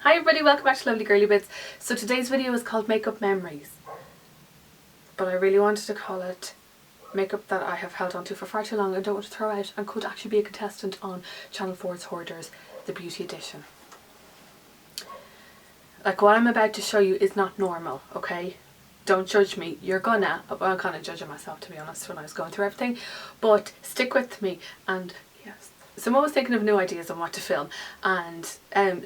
Hi everybody, welcome back to Lovely Girly Bits. So today's video is called Makeup Memories. But I really wanted to call it makeup that I have held onto for far too long and don't want to throw out and could actually be a contestant on Channel 4's Hoarders, the Beauty Edition. Like, what I'm about to show you is not normal, okay? Don't judge me. You're gonna. Well, I'm kind of judging myself, to be honest, when I was going through everything. But stick with me. And yes. So I'm always thinking of new ideas on what to film. And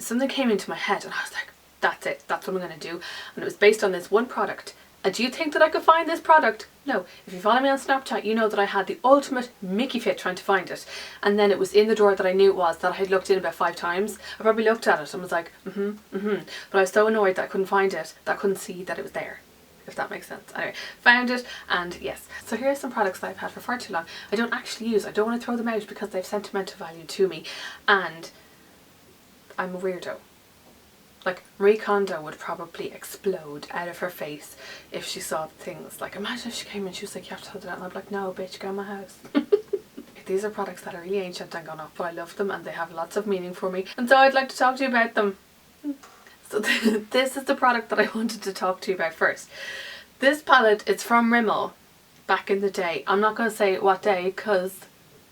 something came into my head and I was like, that's it. That's what I'm going to do. And it was based on this one product. And do you think that I could find this product? No. If you follow me on Snapchat, you know that I had the ultimate Mickey fit trying to find it. And then it was in the drawer that I knew it was, that I had looked in about 5 times. I probably looked at it and was like, But I was so annoyed that I couldn't find it, that I couldn't see that it was there. If that makes sense. Anyway, found it, and yes. So here are some products that I've had for far too long. I don't actually use. I don't want to throw them out because they've sentimental value to me. And I'm a weirdo. Like, Marie Kondo would probably explode out of her face if she saw things. Like, imagine if she came and she was like, you have to hold it out. And I'd be like, no, bitch, go in my house. These are products that are really ancient and gone off, but I love them and they have lots of meaning for me. And so I'd like to talk to you about them. So this is the product that I wanted to talk to you about first. This palette, it's from Rimmel back in the day. I'm not going to say what day because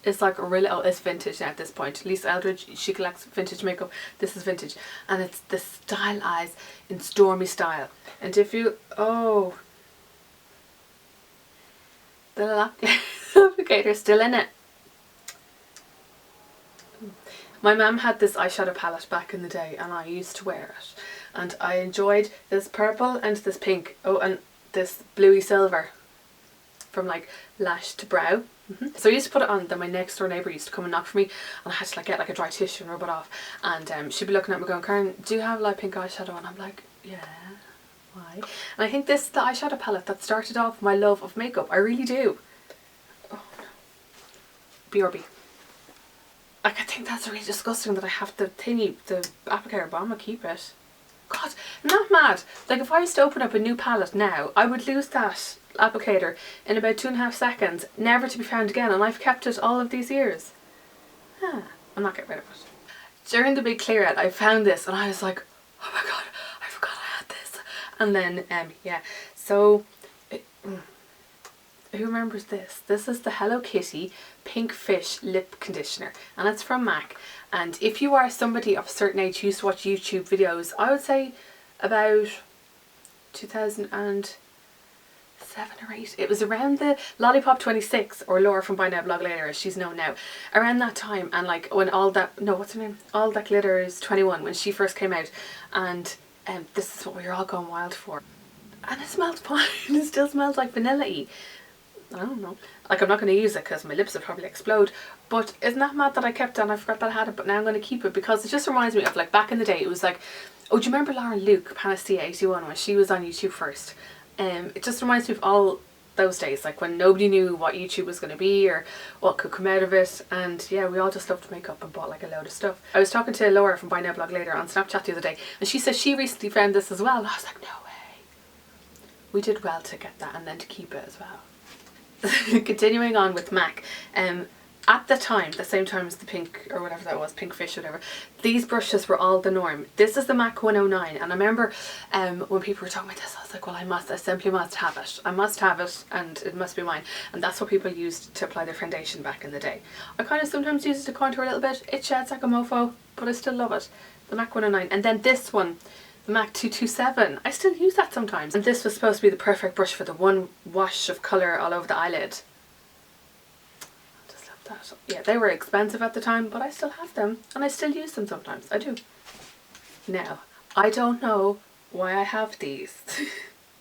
it's like a really, it's vintage now at this point. Lisa Eldridge, she collects vintage makeup. This is vintage. And it's the Style Eyes in Stormy Style. And if you, the applicator's still in it. My mum had this eyeshadow palette back in the day and I used to wear it. And I enjoyed this purple and this pink. Oh, and this bluey silver from like lash to brow. So I used to put it on, then my next door neighbour used to come and knock for me and I had to like get like a dry tissue and rub it off. And she'd be looking at me going, Karen, do you have light pink eyeshadow? And I'm like, yeah, why? And I think this is the eyeshadow palette that started off my love of makeup. I really do. Oh no. BRB. Like, I think that's really disgusting that I have the thingy, the applicator, but I'm gonna keep it. God, I'm not mad. Like, if I was to open up a new palette now, I would lose that applicator in about 2.5 seconds, never to be found again, and I've kept it all of these years. I'm not getting rid of it. During the big clear out, I found this and I was like, oh my god, I forgot I had this. And then, yeah, so... who remembers this? This is the Hello Kitty Pink Fish Lip Conditioner and it's from MAC. And if you are somebody of a certain age who used to watch YouTube videos, I would say about 2007 or 8. It was around the Lollipop 26, or Laura from Buy Now Blog Later as she's known now. Around that time, and like when All That, no, what's her name? All That Glitter is 21, when she first came out. And this is what we were all going wild for. And it smelled fine. It still smells like vanilla-y. I don't know. Like, I'm not going to use it because my lips would probably explode. But isn't that mad that I kept it and I forgot that I had it, but now I'm going to keep it because it just reminds me of, like, back in the day, it was like, oh, do you remember Lauren Luke, Panacea 81, when she was on YouTube first? It just reminds me of all those days, like when nobody knew what YouTube was going to be or what could come out of it. And yeah, we all just loved makeup and bought like a load of stuff. I was talking to Laura from Buy Now Blog Later on Snapchat the other day and she says she recently found this as well. And I was like, no way. We did well to get that and then to keep it as well. Continuing on with MAC, at the time, the same time as the pink or whatever that was, pink fish or whatever, these brushes were all the norm. This is the MAC 109 and I remember when people were talking about this I was like, well, I simply must have it. I must have it and it must be mine. And that's what people used to apply their foundation back in the day. I kind of sometimes use it to contour a little bit. It sheds like a mofo, but I still love it. The MAC 109. And then this one, the MAC 227. I still use that sometimes. And this was supposed to be the perfect brush for the one wash of colour all over the eyelid. I just love that. Yeah, they were expensive at the time, but I still have them. And I still use them sometimes. I do. Now, I don't know why I have these.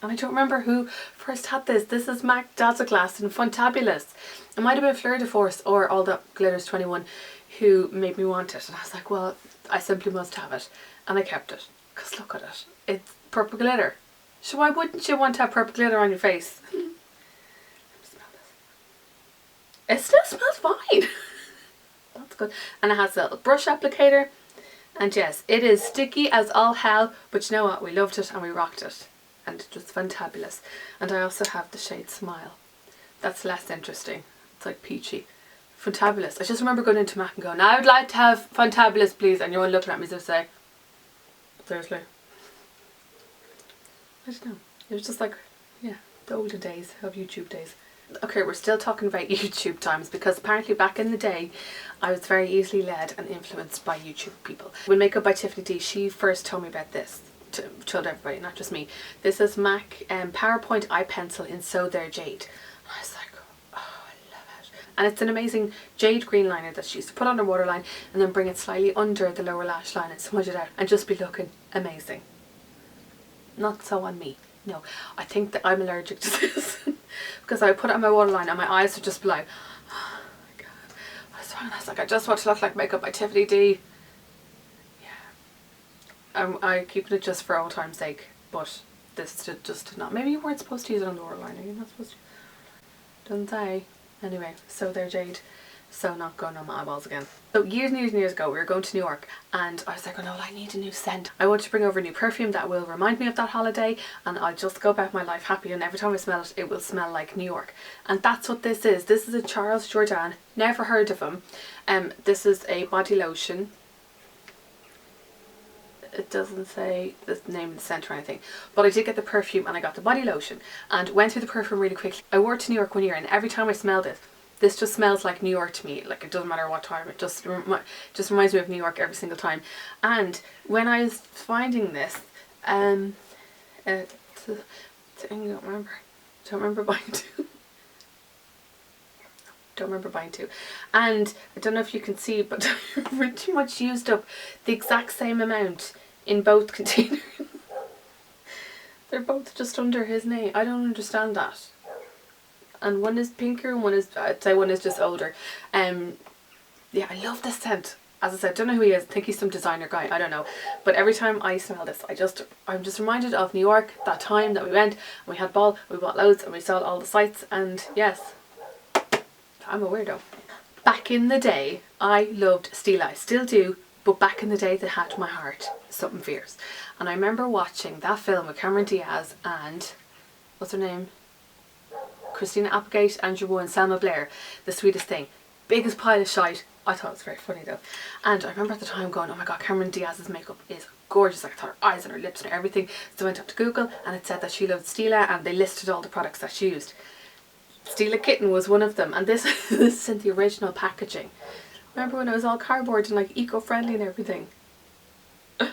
And I don't remember who first had this. This is MAC Dazzleglass in Funtabulous. It might have been Fleur de Force or All That Glitters 21 who made me want it. And I was like, well, I simply must have it. And I kept it. Because look at it. It's purple glitter. So why wouldn't you want to have purple glitter on your face? Smell this. It still smells fine. That's good. And it has a little brush applicator. And yes, it is sticky as all hell. But you know what? We loved it and we rocked it. And it was fantabulous. And I also have the shade Smile. That's less interesting. It's like peachy. Fantabulous. I just remember going into MAC and going, I would like to have Fantabulous, please. And you're all looking at me as if say, seriously. I don't know. It was just like, yeah, the olden days of YouTube days. Okay, we're still talking about YouTube times, because apparently back in the day I was very easily led and influenced by YouTube people. When Makeup by Tiffany D, she first told me about this, told everybody, not just me. This is MAC PowerPoint Eye Pencil in So There Jade. And I was like, oh, I love it. And it's an amazing jade green liner that she used to put on her waterline and then bring it slightly under the lower lash line and smudge it out and just be looking amazing. Not so on me. No, I think that I'm allergic to this because I put it on my waterline and my eyes would just be like, oh my god, what's wrong? I was like, I just want to look like Makeup by Tiffany D. Yeah. I keep it just for old time's sake, but this just did not. Maybe you weren't supposed to use it on the waterline. Are you not supposed to? Doesn't say. Anyway, So There Jade. So not going on my eyeballs again. So years and years and years ago we were going to New York and I was like, oh no, I need a new scent. I want to bring over a new perfume that will remind me of that holiday and I'll just go about my life happy, and every time I smell it, it will smell like New York. And that's what this is. This is a Charles Jourdan. Never heard of him. This is a body lotion. It doesn't say the name of the scent or anything, but I did get the perfume and I got the body lotion and went through the perfume really quickly. I wore it to New York one year and every time I smelled it, this just smells like New York to me. Like, it doesn't matter what time, it just reminds me of New York every single time. And when I was finding this, I don't remember buying two. Don't remember buying two. And I don't know if you can see, but I pretty much used up the exact same amount in both containers. They're both just under his name. I don't understand that. And one is pinker and one is, I'd say one is just older. Yeah, I love this scent. As I said, don't know who he is. I think he's some designer guy. I don't know. But every time I smell this, I'm just reminded of New York, that time that we went and we had ball, we bought loads and we saw all the sights, and yes, I'm a weirdo. Back in the day, I loved Stila. I still do, but back in the day they had my heart. Something fierce. And I remember watching that film with Cameron Diaz and, what's her name? Christina Applegate, Andrew Wood and Selma Blair, The Sweetest Thing. Biggest pile of shite. I thought it was very funny though. And I remember at the time going, oh my god, Cameron Diaz's makeup is gorgeous. Like, I thought her eyes and her lips and everything. So I went up to Google and it said that she loved Stila and they listed all the products that she used. Stila Kitten was one of them, and this is in the original packaging. Remember when it was all cardboard and like eco-friendly and everything? I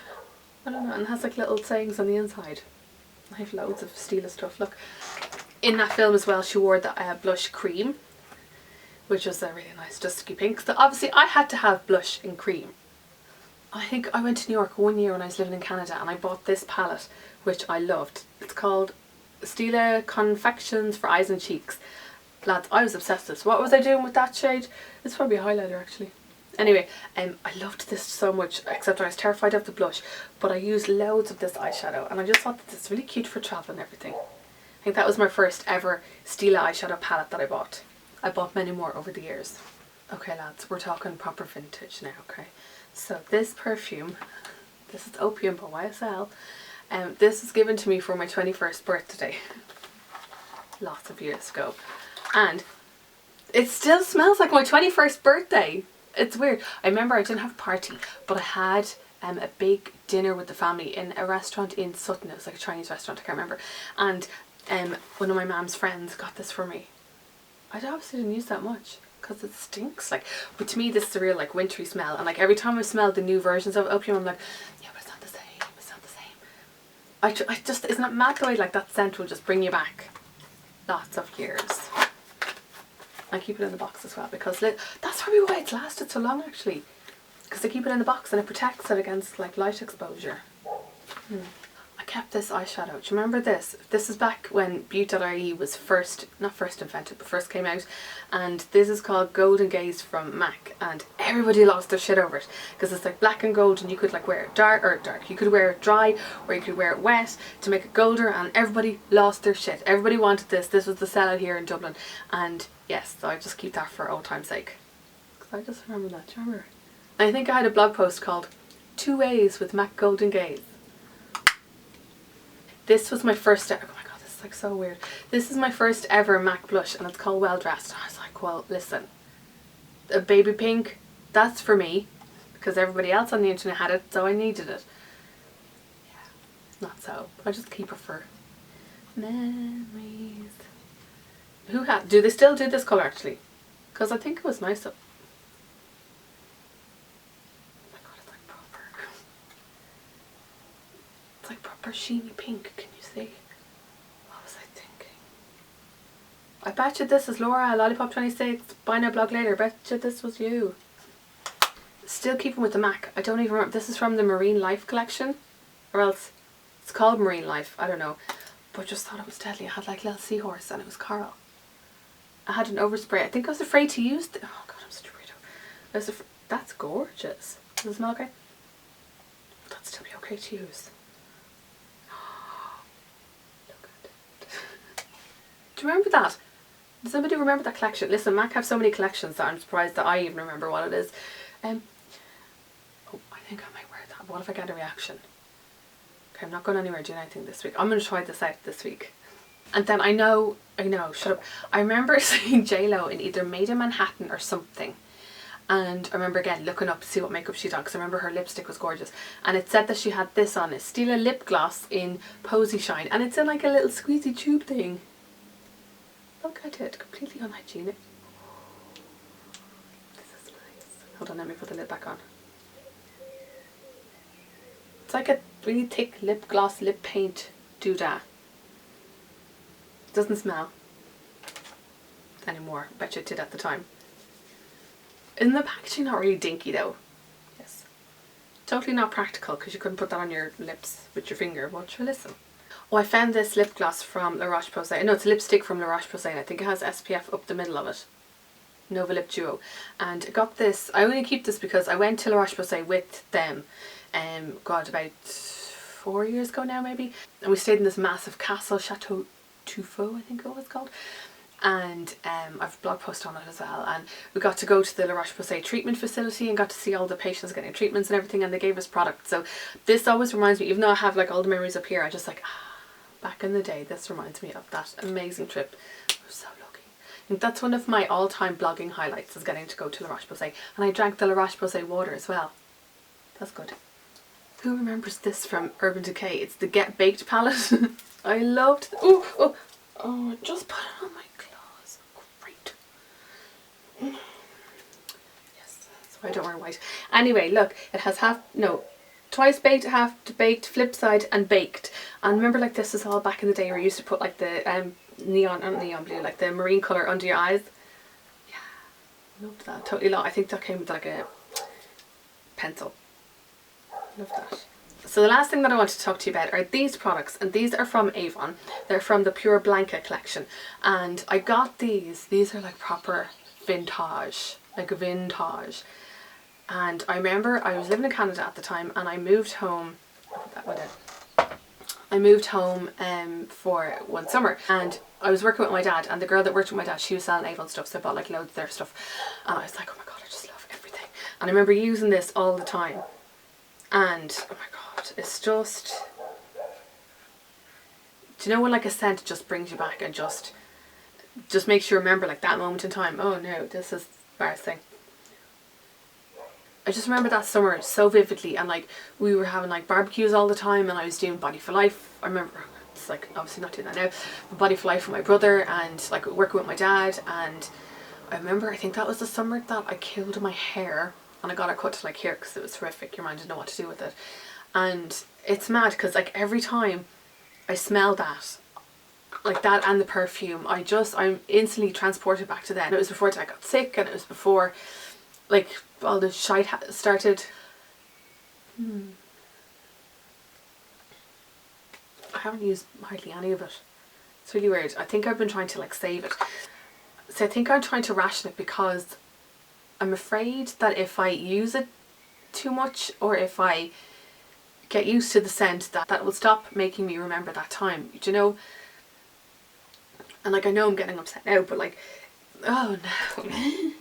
don't know, and it has like little sayings on the inside. I have loads of Stila stuff. Look. In that film as well, she wore the blush cream, which was a really nice dusky pink. So obviously I had to have blush and cream. I think I went to New York one year when I was living in Canada and I bought this palette, which I loved. It's called Stila Confections for Eyes and Cheeks. Lads, I was obsessed with this. What was I doing with that shade? It's probably a highlighter actually. Anyway, I loved this so much, except I was terrified of the blush, but I used loads of this eyeshadow and I just thought that this is really cute for travel and everything. I think that was my first ever Stila eyeshadow palette that I bought. I bought many more over the years. Okay lads, we're talking proper vintage now, okay? So this perfume, this is Opium by YSL. This was given to me for my 21st birthday. Lots of years ago. And it still smells like my 21st birthday. It's weird. I remember I didn't have a party, but I had a big dinner with the family in a restaurant in Sutton. It was like a Chinese restaurant, I can't remember. And one of my mom's friends got this for me. I obviously didn't use that much because it stinks, like, but to me this is a real like wintry smell, and like every time I smell the new versions of Opium I'm like, yeah, but it's not the same, it's not the same. I just, isn't it mad the way like that scent will just bring you back lots of years. I keep it in the box as well because that's probably why it's lasted so long actually, because I keep it in the box and it protects it against like light exposure. I kept this eyeshadow. Do you remember this? This is back when Beauty.ie was not first invented, but first came out. And this is called Golden Gaze from MAC. And everybody lost their shit over it. Because it's like black and gold and you could like wear it dark. You could wear it dry or you could wear it wet to make it golder, and everybody lost their shit. Everybody wanted this. This was the sellout here in Dublin. And yes, so I just keep that for old time's sake. Because I just remember that. Do you remember? I think I had a blog post called 2 Ways with MAC Golden Gaze. This was my first ever, oh my god, this is like so weird. This is my first ever MAC blush and it's called Well Dressed. I was like, well, listen, a baby pink, that's for me, because everybody else on the internet had it, so I needed it. not so. I just keep her for memories. Do they still do this colour actually? Because I think it was nice. Oh my god, it's like proper. It's like proper sheeny pink, can you see? What was I thinking? I bet you this is Laura, Lollipop 26, buy now blog later, bet you this was you. Still keeping with the MAC, I don't even remember, this is from the Marine Life collection, or else it's called Marine Life, I don't know, but just thought it was deadly. It had like a little seahorse and it was coral. I had an overspray. I think I was afraid to use the, oh god, I'm such a weirdo. That's gorgeous. Does it smell okay? Would that still be okay to use? Look at it. Do you remember that? Does anybody remember that collection? Listen, MAC have so many collections that I'm surprised that I even remember what it is. Oh, I think I might wear that. But what if I get a reaction? Okay, I'm not going anywhere doing anything this week. I'm going to try this out this week. And then I know, shut up. I remember seeing J-Lo in either Made in Manhattan or something. And I remember again looking up to see what makeup she'd on, because I remember her lipstick was gorgeous. And it said that she had this on, a Stila lip gloss in Posy Shine. And it's in like a little squeezy tube thing. Look at it, completely unhygienic. This is nice. Hold on, let me put the lid back on. It's like a really thick lip gloss, lip paint doodah. Doesn't smell anymore. I bet you it did at the time. Isn't the packaging not really dinky though? Yes. Totally not practical because you couldn't put that on your lips with your finger. But listen. Oh, I found this lip gloss from La Roche-Posay. No, it's a lipstick from La Roche-Posay. And I think it has SPF up the middle of it. Nova Lip Duo. And I got this. I only keep this because I went to La Roche-Posay with them. God, about 4 years ago now maybe. And we stayed in this massive castle, Chateau Tuffeau, I think it was called, and I've a blog post on it as well. And we got to go to the La Roche-Posay treatment facility and got to see all the patients getting treatments and everything, and they gave us products. So this always reminds me, even though I have like all the memories up here, I just like, back in the day, this reminds me of that amazing trip. I was so lucky. I think that's one of my all-time blogging highlights, is getting to go to La Roche-Posay, and I drank the La Roche-Posay water as well. That's good. Who remembers this from Urban Decay? It's the Get Baked palette. I loved it. Oh, I just put it on my claws. Great. Yes, that's why I don't wear white. Anyway, look, it has twice baked, half baked, flip side, and baked. And remember, like, this is all back in the day where you used to put like the neon blue, like the marine colour under your eyes. Yeah, loved that. Totally loved. I think that came with like a pencil. Love that. So the last thing that I want to talk to you about are these products, and these are from Avon. They're from the Pure Blanca collection, and I got these. These are like proper vintage, and I remember I was living in Canada at the time, and I moved home. I moved home for one summer, and I was working with my dad, and the girl that worked with my dad, she was selling Avon stuff, so I bought like loads of their stuff, and I was like, oh my god, I just love everything. And I remember using this all the time, and oh my god, it's just, do you know when like a scent just brings you back and just makes you remember like that moment in time? Oh no, this is embarrassing. I just remember that summer so vividly, and like we were having like barbecues all the time, and I was doing Body for Life. I remember, it's like obviously not doing that now, but Body for Life with my brother, and like working with my dad. And I remember, I think that was the summer that I killed my hair, and I got it cut to like here because it was horrific. Your mind didn't know what to do with it. And it's mad because like every time I smell that, like that and the perfume, I'm instantly transported back to then. It was before I got sick, and it was before like all the shite started. I haven't used hardly any of it. It's really weird. I think I've been trying to like save it. So I think I'm trying to ration it because I'm afraid that if I use it too much, or if I get used to the scent, that will stop making me remember that time, do you know? And like I know I'm getting upset now, but like, oh no.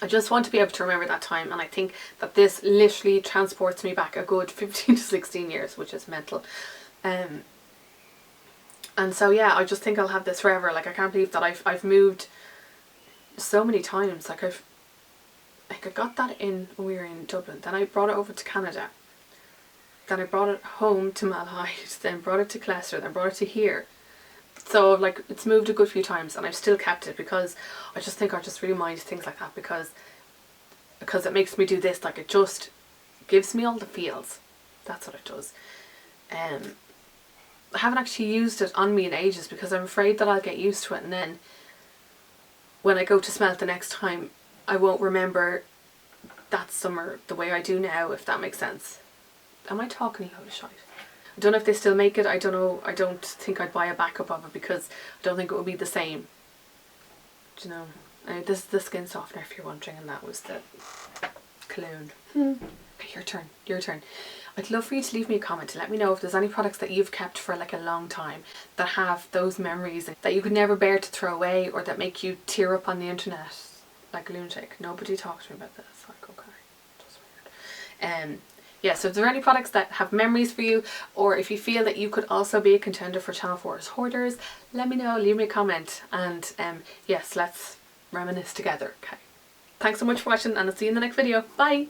I just want to be able to remember that time, and I think that this literally transports me back a good 15 to 16 years, which is mental. And so yeah, I just think I'll have this forever. Like I can't believe that I've moved so many times. Like like I got that in when we were in Dublin, then I brought it over to Canada, then I brought it home to Malahide, then brought it to Clester, then brought it to here. So like it's moved a good few times and I've still kept it because I just think I just really mind things like that because it makes me do this, like it just gives me all the feels. That's what it does. I haven't actually used it on me in ages because I'm afraid that I'll get used to it, and then when I go to smell it the next time I won't remember that summer the way I do now, if that makes sense. Am I talking out of shite? I don't know if they still make it, I don't know. I don't think I'd buy a backup of it because I don't think it would be the same. Do you know? This is the skin softener if you're wondering, and that was the cologne. Okay, your turn. I'd love for you to leave me a comment to let me know if there's any products that you've kept for like a long time that have those memories that you could never bear to throw away, or that make you tear up on the internet like a lunatic. Nobody talks to me about this. Like, okay, just weird. Yeah, so if there are any products that have memories for you, or if you feel that you could also be a contender for Channel 4's Hoarders, let me know, leave me a comment, and yes, let's reminisce together. Okay, thanks so much for watching, and I'll see you in the next video. Bye!